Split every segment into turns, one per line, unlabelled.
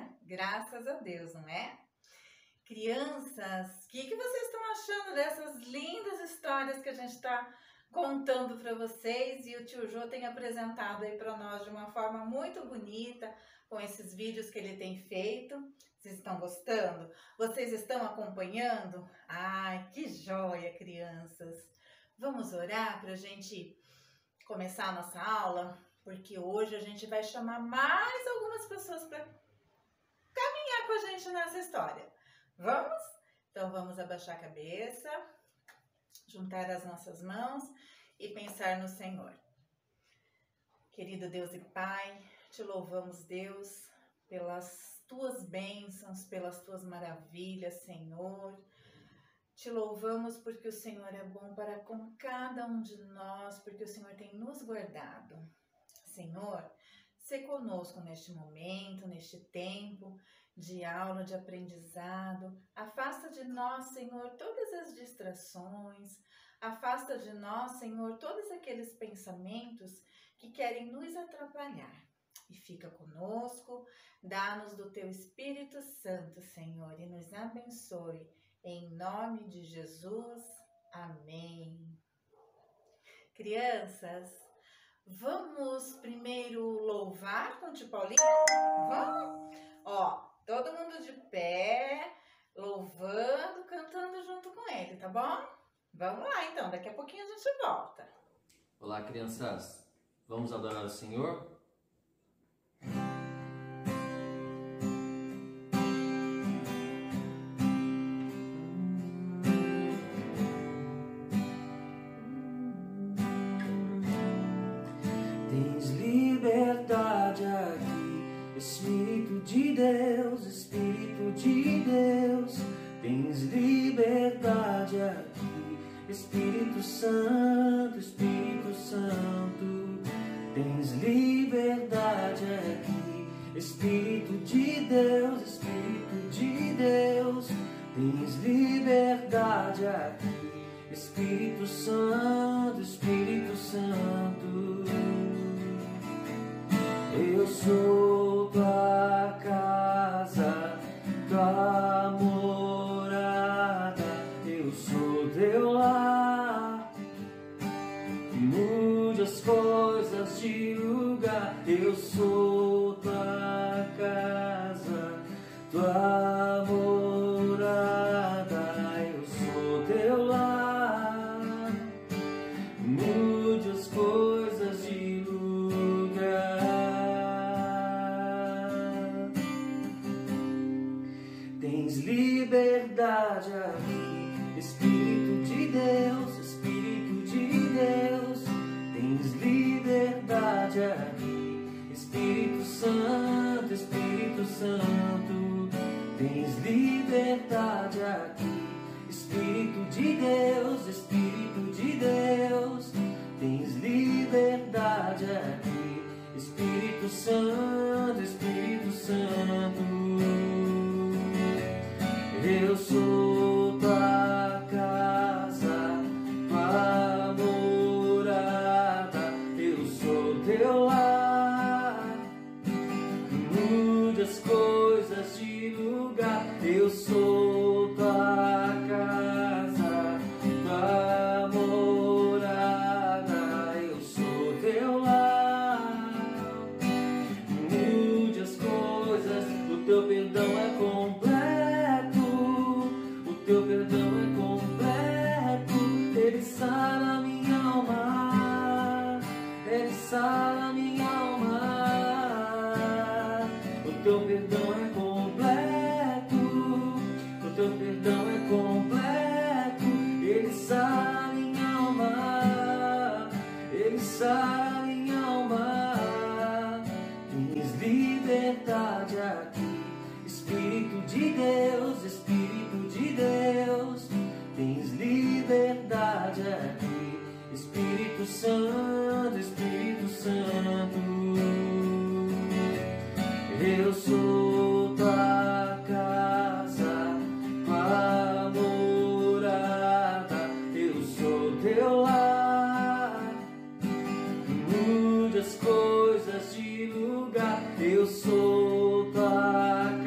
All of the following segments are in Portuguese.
dia? Graças a Deus, não é? Crianças, o que vocês estão achando dessas lindas histórias que a gente está contando para vocês? E o tio Jô tem apresentado aí para nós de uma forma muito bonita, com esses vídeos que ele tem feito. Vocês estão gostando? Vocês estão acompanhando? Ai, que joia, crianças! Vamos orar para a gente começar a nossa aula? Porque hoje a gente vai chamar mais algumas pessoas para caminhar com a gente nessa história. Vamos? Então vamos abaixar a cabeça, juntar as nossas mãos e pensar no Senhor. Querido Deus e Pai, te louvamos, Deus, pelas tuas bênçãos, pelas tuas maravilhas, Senhor. Te louvamos porque o Senhor é bom para com cada um de nós, porque o Senhor tem nos guardado. Senhor, se conosco neste momento, neste tempo de aula, de aprendizado. Afasta de nós, Senhor, todas as distrações. Afasta de nós, Senhor, todos aqueles pensamentos que querem nos atrapalhar. E fica conosco, dá-nos do Teu Espírito Santo, Senhor, e nos abençoe. Em nome de Jesus, amém. Crianças, vamos primeiro louvar com o tio Paulinho? Vamos? Ó, todo mundo de pé, louvando, cantando junto com ele, tá bom? Vamos lá então, daqui a pouquinho a gente volta.
Olá, crianças. Vamos adorar o Senhor?
Tens liberdade aqui, Espírito de Deus, Espírito de Deus. Tens liberdade aqui, Espírito Santo, Espírito Santo. Tens liberdade aqui, Espírito de Deus, Espírito de Deus. Tens liberdade aqui, Espírito Santo, Espírito Santo. Eu sou tua casa, tua morada, eu sou teu lar. Mude as coisas de lugar, eu sou tua casa, tua morada, eu sou teu lar. Mude as coisas de lugar. Tens liberdade aqui, Espírito de Deus, Espírito de Deus. Tens liberdade aqui, Espírito Santo, Espírito Santo. Tens liberdade aqui, Espírito de Deus, Espírito de Deus. Tens liberdade aqui, Espírito Santo, Espírito Santo. Eu sou tua casa, tua morada, eu sou teu lar. Mude as coisas de lugar, eu sou tua casa, tua morada, eu sou teu lar. Mude as coisas, o teu perdão é completo. O teu perdão é completo, ele sara minha alma, ele sara minha alma. O teu perdão é completo, o teu perdão é completo, ele sara minha alma, ele sara minha alma. Tens liberdade aqui, Espírito de Deus, Espírito de Deus. Tens liberdade aqui, Espírito Santo, Espírito Santo. Eu sou tua casa, tua morada, eu sou teu lar. Mude as coisas de lugar, eu sou tua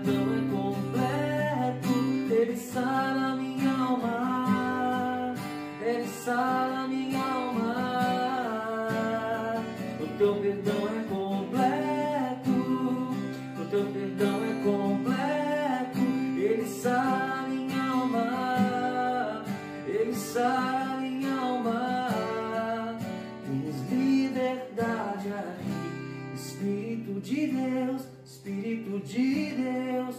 perdão é completo, Ele sara minha alma, Ele sara minha alma. O teu perdão é completo, o teu perdão é completo, Ele sara minha alma, Ele sara minha alma. Tens liberdade aqui, Espírito de Deus, Espírito de Deus.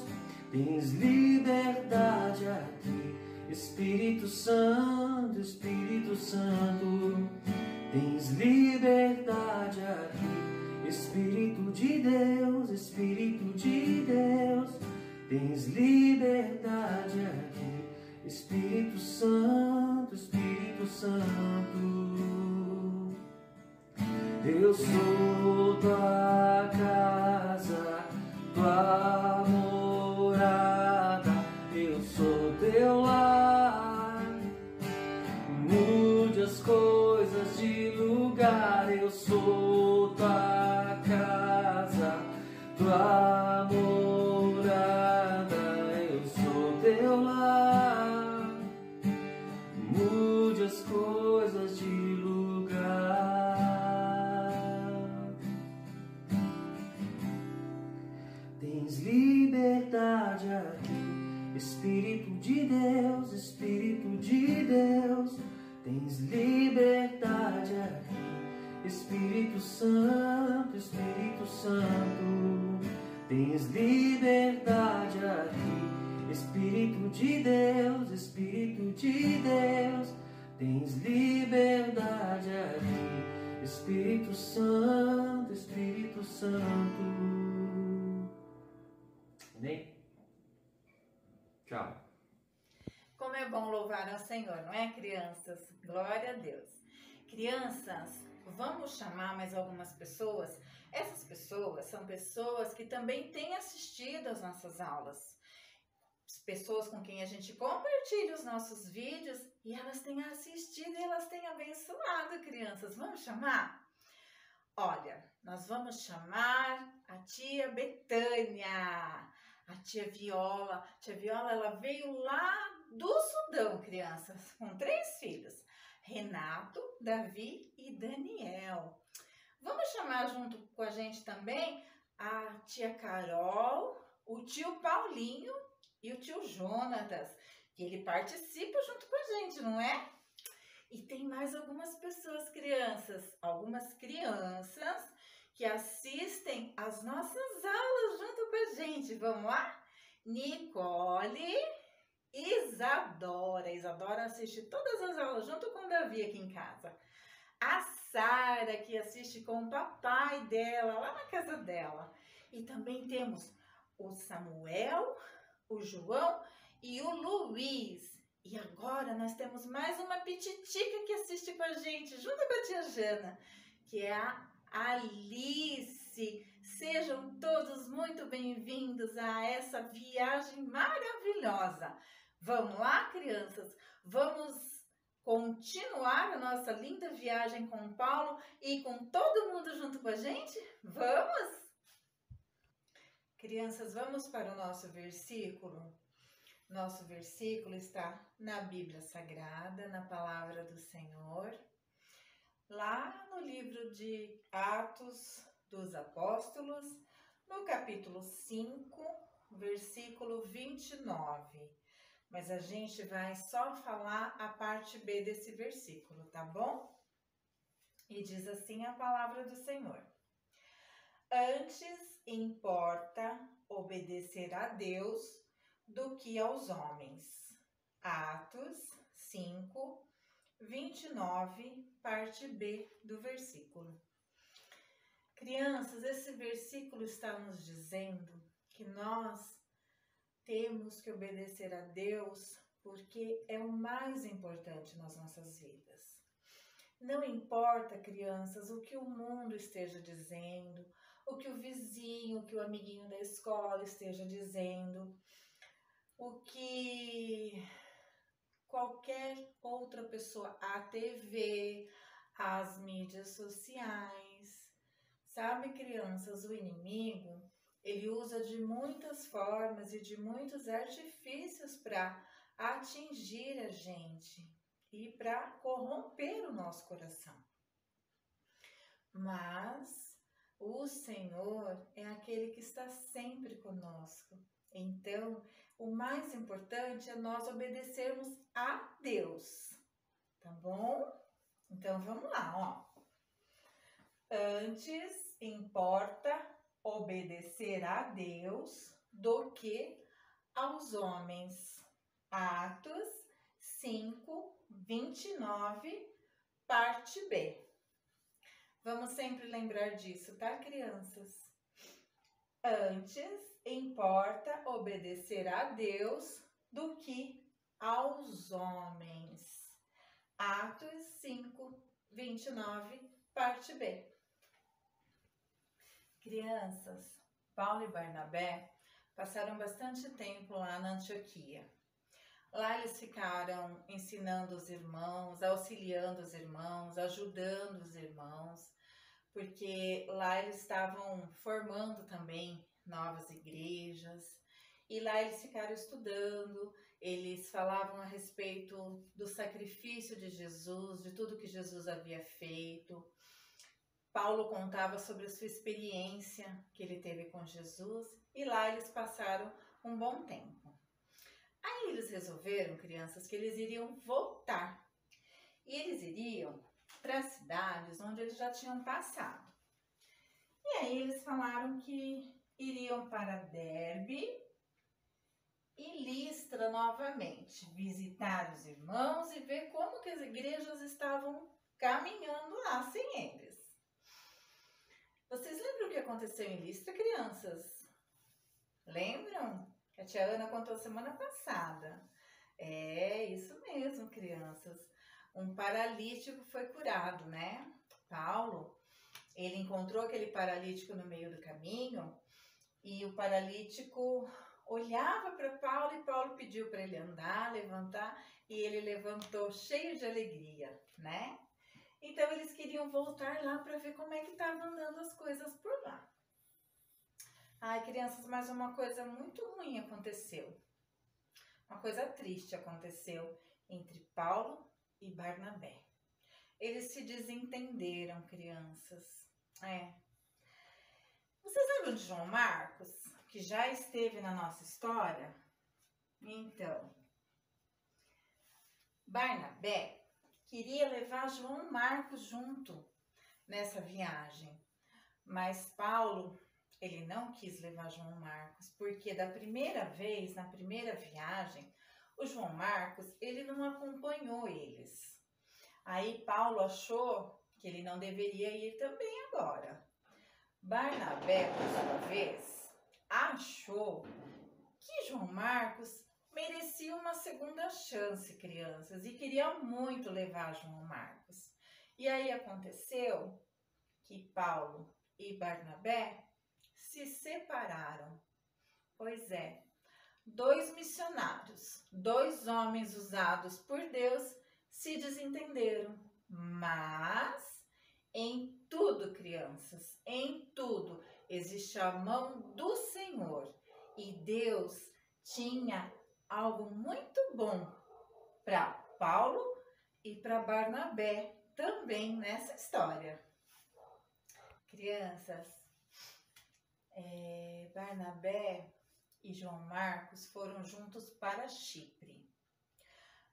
Tens liberdade aqui, Espírito Santo, Espírito Santo. Tens liberdade aqui, Espírito de Deus, Espírito de Deus. Tens liberdade aqui, Espírito Santo, Espírito Santo. Eu sou tua casa, tua morada, eu sou teu lar. Mude as coisas de lugar, eu sou tua casa, tua morada, eu sou teu lar. Mude as coisas de lugar. Tens liberdade aqui, Espírito de Deus, Espírito de Deus. Tens liberdade aqui, Espírito Santo, Espírito Santo. Tens liberdade aqui, Espírito de Deus, Espírito de Deus. Tens liberdade aqui, Espírito Santo, Espírito Santo. Amém? Tchau.
Como é bom louvar ao Senhor, não é, crianças? Glória a Deus. Crianças, vamos chamar mais algumas pessoas. Essas pessoas são pessoas que também têm assistido às nossas aulas. Pessoas com quem a gente compartilha os nossos vídeos e elas têm assistido e elas têm abençoado, crianças. Vamos chamar? Olha, nós vamos chamar a tia Betânia, a tia Viola. A tia Viola, ela veio lá do Sudão, crianças, com 3 filhos, Renato, Davi e Daniel. Vamos chamar junto com a gente também a tia Carol, o tio Paulinho e o tio Jonatas, que ele participa junto com a gente, não é? E tem mais algumas pessoas, crianças, algumas crianças que assistem às nossas aulas junto com a gente. Vamos lá? Nicole, Isadora. Isadora assiste todas as aulas junto com o Davi aqui em casa. A Sara, que assiste com o papai dela, lá na casa dela. E também temos o Samuel, o João e o Luiz. E agora nós temos mais uma pititica que assiste com a gente, junto com a tia Jana, que é a Alice. Sejam todos muito bem-vindos a essa viagem maravilhosa. Vamos lá, crianças? Vamos continuar a nossa linda viagem com o Paulo e com todo mundo junto com a gente? Vamos? Crianças, vamos para o nosso versículo? Nosso versículo está na Bíblia Sagrada, na Palavra do Senhor, lá no livro de Atos dos Apóstolos, no capítulo 5, versículo 29. Mas a gente vai só falar a parte B desse versículo, tá bom? E diz assim a Palavra do Senhor: Antes importa obedecer a Deus do que aos homens. Atos 5, 29, parte B do versículo. Crianças, esse versículo está nos dizendo que nós temos que obedecer a Deus porque é o mais importante nas nossas vidas. Não importa, crianças, o que o mundo esteja dizendo, o que o vizinho, o que o amiguinho da escola esteja dizendo, o que qualquer outra pessoa, a TV, as mídias sociais. Sabe, crianças, o inimigo, ele usa de muitas formas e de muitos artifícios para atingir a gente e para corromper o nosso coração. Mas o Senhor é aquele que está sempre conosco. Então, o mais importante é nós obedecermos a Deus, tá bom? Então, vamos lá, ó. Antes importa obedecer a Deus do que aos homens. Atos 5, 29, parte B. Vamos sempre lembrar disso, tá, crianças? Antes importa obedecer a Deus do que aos homens. Atos 5, 29, parte B. Crianças, Paulo e Barnabé passaram bastante tempo lá na Antioquia. Lá eles ficaram ensinando os irmãos, auxiliando os irmãos, ajudando os irmãos, porque lá eles estavam formando também novas igrejas. E lá eles ficaram estudando, eles falavam a respeito do sacrifício de Jesus, de tudo que Jesus havia feito. Paulo contava sobre a sua experiência que ele teve com Jesus e lá eles passaram um bom tempo. Aí eles resolveram, crianças, que eles iriam voltar. E eles iriam para as cidades onde eles já tinham passado. E aí eles falaram que iriam para Derbe e Listra novamente, visitar os irmãos e ver como que as igrejas estavam caminhando lá sem eles. Vocês lembram o que aconteceu em Listra, crianças? Lembram? A tia Ana contou semana passada. É, isso mesmo, crianças. Um paralítico foi curado, né? Paulo, ele encontrou aquele paralítico no meio do caminho e o paralítico olhava para Paulo e Paulo pediu para ele andar, levantar, e ele levantou cheio de alegria, né? Então eles queriam voltar lá para ver como é que estavam andando as coisas por lá. Ai, crianças, mas uma coisa muito ruim aconteceu. Uma coisa triste aconteceu entre Paulo e Barnabé. Eles se desentenderam, crianças. Vocês lembram de João Marcos, que já esteve na nossa história? Então, Barnabé queria levar João Marcos junto nessa viagem, mas Paulo, ele não quis levar João Marcos, porque da primeira vez, na primeira viagem, o João Marcos, ele não acompanhou eles. Aí Paulo achou que ele não deveria ir também agora. Barnabé, por sua vez, achou que João Marcos merecia uma segunda chance, crianças, e queria muito levar João Marcos. E aí aconteceu que Paulo e Barnabé se separaram. Pois é, 2 missionários, 2 homens usados por Deus se desentenderam, mas em tudo, crianças, em tudo existe a mão do Senhor e Deus tinha algo muito bom para Paulo e para Barnabé também nessa história. Crianças, Barnabé e João Marcos foram juntos para Chipre.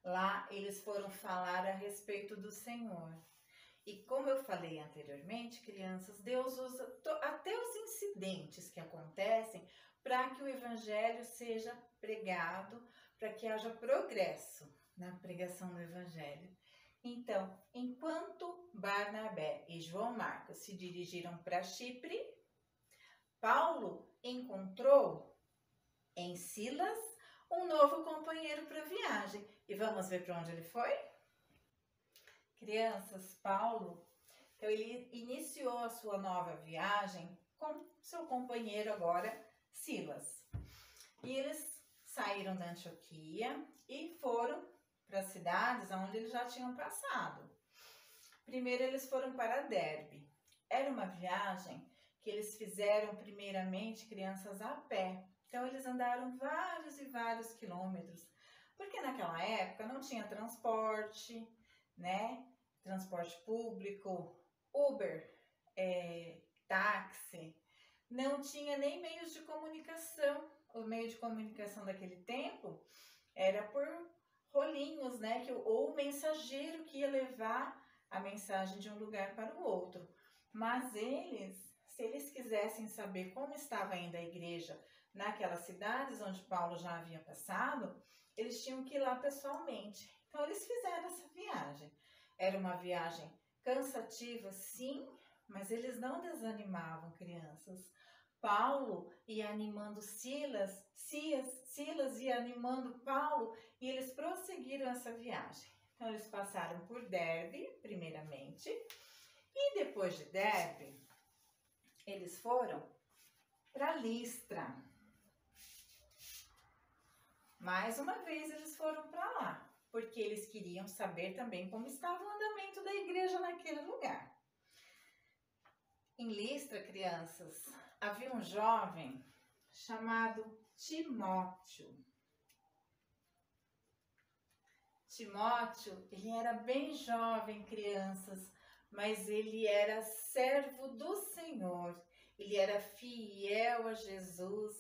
Lá eles foram falar a respeito do Senhor. E como eu falei anteriormente, crianças, Deus usa até os incidentes que acontecem para que o Evangelho seja pregado, para que haja progresso na pregação do Evangelho. Então, enquanto Barnabé e João Marcos se dirigiram para Chipre, Paulo encontrou em Silas um novo companheiro para a viagem. E vamos ver para onde ele foi? Crianças, Paulo, então ele iniciou a sua nova viagem com seu companheiro agora, Silas. E eles saíram da Antioquia e foram para as cidades onde eles já tinham passado. Primeiro eles foram para Derbe. Era uma viagem que eles fizeram primeiramente, crianças, a pé. Então eles andaram vários e vários quilômetros, porque naquela época não tinha transporte, né? Transporte público, Uber, táxi, não tinha nem meios de comunicação. O meio de comunicação daquele tempo era por rolinhos, né? Ou o mensageiro que ia levar a mensagem de um lugar para o outro. Mas se eles quisessem saber como estava ainda a igreja naquelas cidades onde Paulo já havia passado, eles tinham que ir lá pessoalmente. Então eles fizeram essa viagem. Era uma viagem cansativa, sim, mas eles não desanimavam, crianças. Paulo ia animando Silas ia animando Paulo, e eles prosseguiram essa viagem. Então eles passaram por Derbe, primeiramente, e depois de Derbe, eles foram para Listra. Mais uma vez eles foram para lá, porque eles queriam saber também como estava o andamento da igreja naquele lugar. Em Listra, crianças, havia um jovem chamado Timóteo. Timóteo, ele era bem jovem, crianças, mas ele era servo do Senhor. Ele era fiel a Jesus,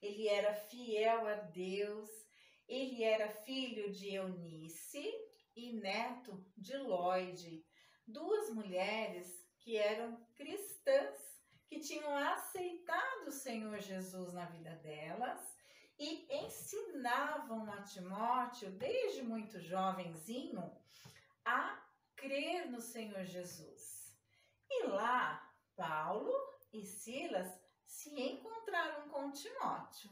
ele era fiel a Deus, ele era filho de Eunice e neto de Lóide, duas mulheres que eram cristãs, que tinham aceitado o Senhor Jesus na vida delas e ensinavam a Timóteo, desde muito jovenzinho, a crer no Senhor Jesus. E lá, Paulo e Silas se encontraram com Timóteo.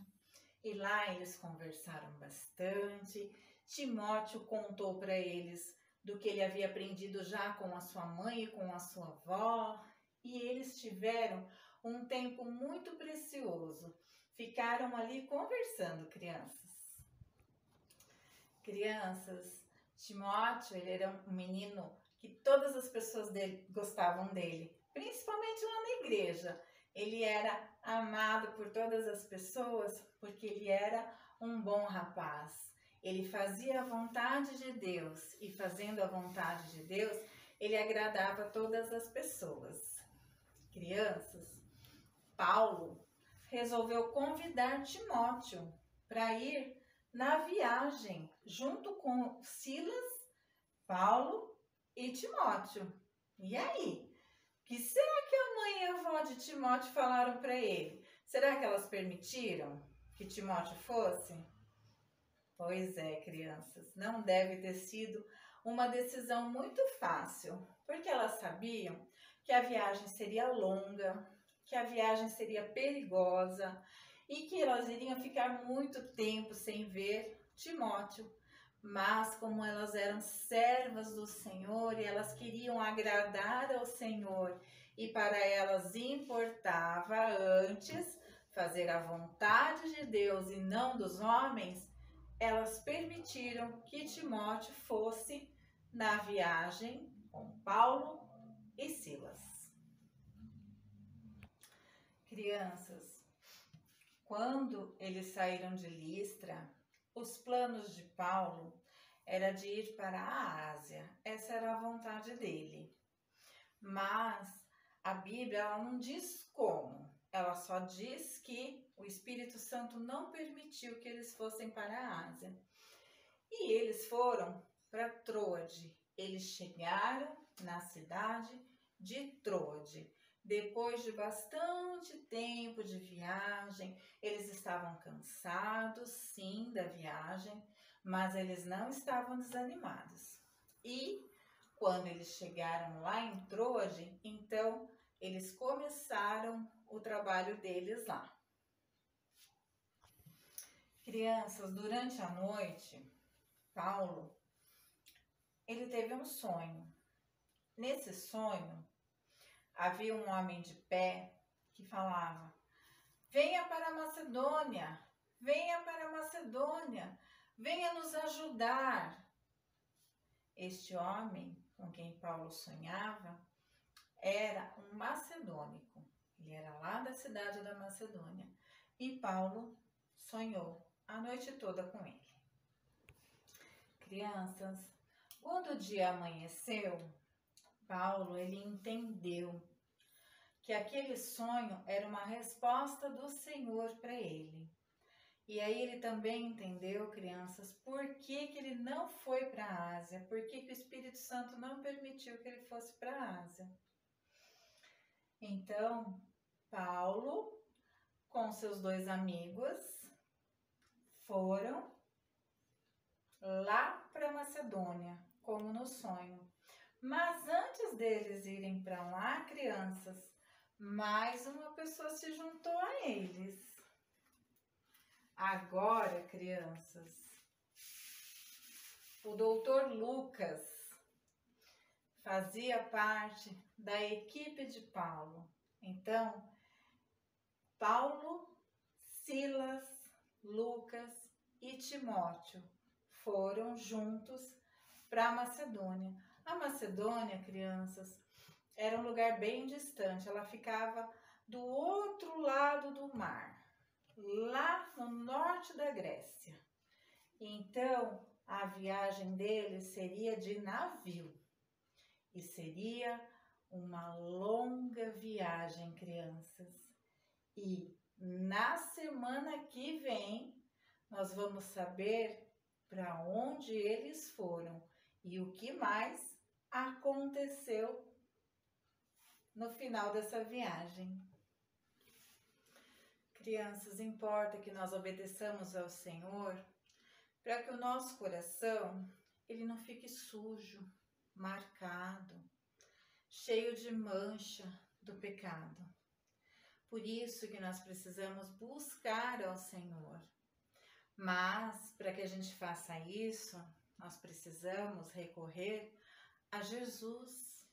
E lá eles conversaram bastante. Timóteo contou para eles do que ele havia aprendido já com a sua mãe e com a sua avó. E eles tiveram um tempo muito precioso. Ficaram ali conversando, crianças. Crianças, Timóteo, ele era um menino que todas as pessoas gostavam dele, principalmente lá na igreja. Ele era amado por todas as pessoas porque ele era um bom rapaz. Ele fazia a vontade de Deus e, fazendo a vontade de Deus, ele agradava todas as pessoas. Crianças, Paulo resolveu convidar Timóteo para ir na viagem junto com Silas, Paulo e Timóteo. E aí? O que será que a mãe e a avó de Timóteo falaram para ele? Será que elas permitiram que Timóteo fosse? Pois é, crianças, não deve ter sido uma decisão muito fácil, porque elas sabiam que a viagem seria longa, que a viagem seria perigosa e que elas iriam ficar muito tempo sem ver Timóteo. Mas como elas eram servas do Senhor e elas queriam agradar ao Senhor, e para elas importava antes fazer a vontade de Deus e não dos homens, elas permitiram que Timóteo fosse na viagem com Paulo e Silas. Crianças, quando eles saíram de Listra, os planos de Paulo era de ir para a Ásia. Essa era a vontade dele. Mas a Bíblia ela não diz como. Ela só diz que o Espírito Santo não permitiu que eles fossem para a Ásia. E eles foram para Troade. Eles chegaram na cidade de Troade. Depois de bastante tempo de viagem, eles estavam cansados, sim, da viagem, mas eles não estavam desanimados. E quando eles chegaram lá em Troade, então eles começaram o trabalho deles lá. Crianças, durante a noite, Paulo, ele teve um sonho. Nesse sonho, havia um homem de pé que falava: venha para a Macedônia, venha para a Macedônia, venha nos ajudar. Este homem com quem Paulo sonhava era um macedônico. Ele era lá da cidade da Macedônia. E Paulo sonhou a noite toda com ele. Crianças, quando o dia amanheceu, Paulo, ele entendeu que aquele sonho era uma resposta do Senhor para ele. E aí ele também entendeu, crianças, por que que ele não foi para a Ásia, por que que o Espírito Santo não permitiu que ele fosse para a Ásia. Então, Paulo, com seus 2 amigos, foram lá para Macedônia, como no sonho. Mas antes deles irem para lá, crianças, mais uma pessoa se juntou a eles. Agora, crianças, o doutor Lucas fazia parte da equipe de Paulo. Então, Paulo, Silas, Lucas e Timóteo foram juntos para a Macedônia. A Macedônia, crianças, era um lugar bem distante. Ela ficava do outro lado do mar, lá no norte da Grécia. Então, a viagem deles seria de navio. E seria uma longa viagem, crianças. E na semana que vem, nós vamos saber para onde eles foram e o que mais aconteceu no final dessa viagem. Crianças, importa que nós obedeçamos ao Senhor para que o nosso coração ele não fique sujo, marcado, cheio de mancha do pecado. Por isso que nós precisamos buscar ao Senhor. Mas, para que a gente faça isso, nós precisamos recorrer a Jesus.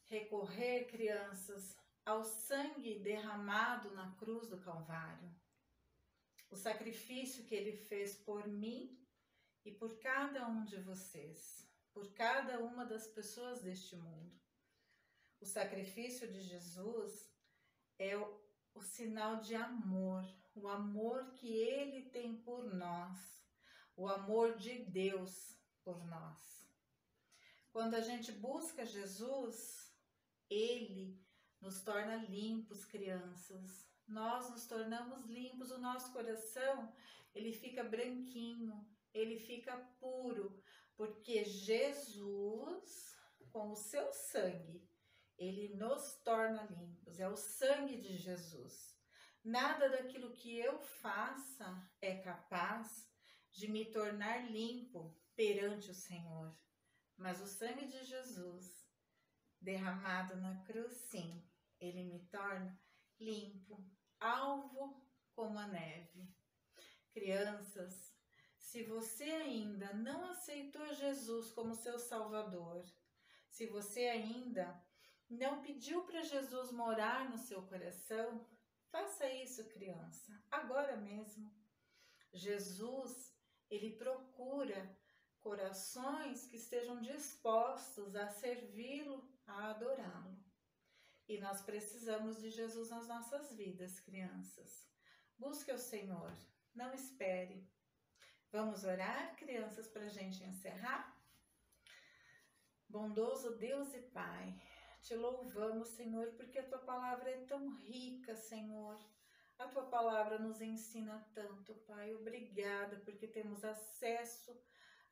Recorrer, crianças, ao sangue derramado na cruz do Calvário. O sacrifício que Ele fez por mim e por cada um de vocês, por cada uma das pessoas deste mundo. O sacrifício de Jesus é o sinal de amor, o amor que Ele tem por nós, o amor de Deus por nós. Quando a gente busca Jesus, Ele nos torna limpos, crianças. Nós nos tornamos limpos, o nosso coração, ele fica branquinho, ele fica puro, porque Jesus, com o seu sangue, ele nos torna limpos. É o sangue de Jesus. Nada daquilo que eu faça é capaz de me tornar limpo perante o Senhor. Mas o sangue de Jesus, derramado na cruz, sim, ele me torna limpo, alvo como a neve. Crianças, se você ainda não aceitou Jesus como seu Salvador, se você ainda não pediu para Jesus morar no seu coração, faça isso, criança, agora mesmo. Jesus, ele procura corações que estejam dispostos a servi-lo, a adorá-lo. E nós precisamos de Jesus nas nossas vidas, crianças. Busque o Senhor, não espere. Vamos orar, crianças, para a gente encerrar? Bondoso Deus e Pai, te louvamos, Senhor, porque a Tua palavra é tão rica, Senhor. A Tua palavra nos ensina tanto, Pai. Obrigada, porque temos acesso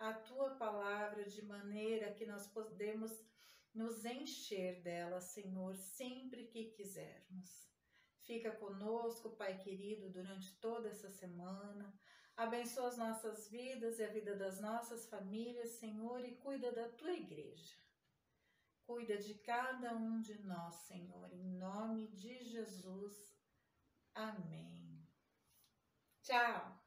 à Tua palavra de maneira que nós podemos nos encher dela, Senhor, sempre que quisermos. Fica conosco, Pai querido, durante toda essa semana. Abençoa as nossas vidas e a vida das nossas famílias, Senhor, e cuida da Tua igreja. Cuida de cada um de nós, Senhor, em nome de Jesus. Amém. Tchau!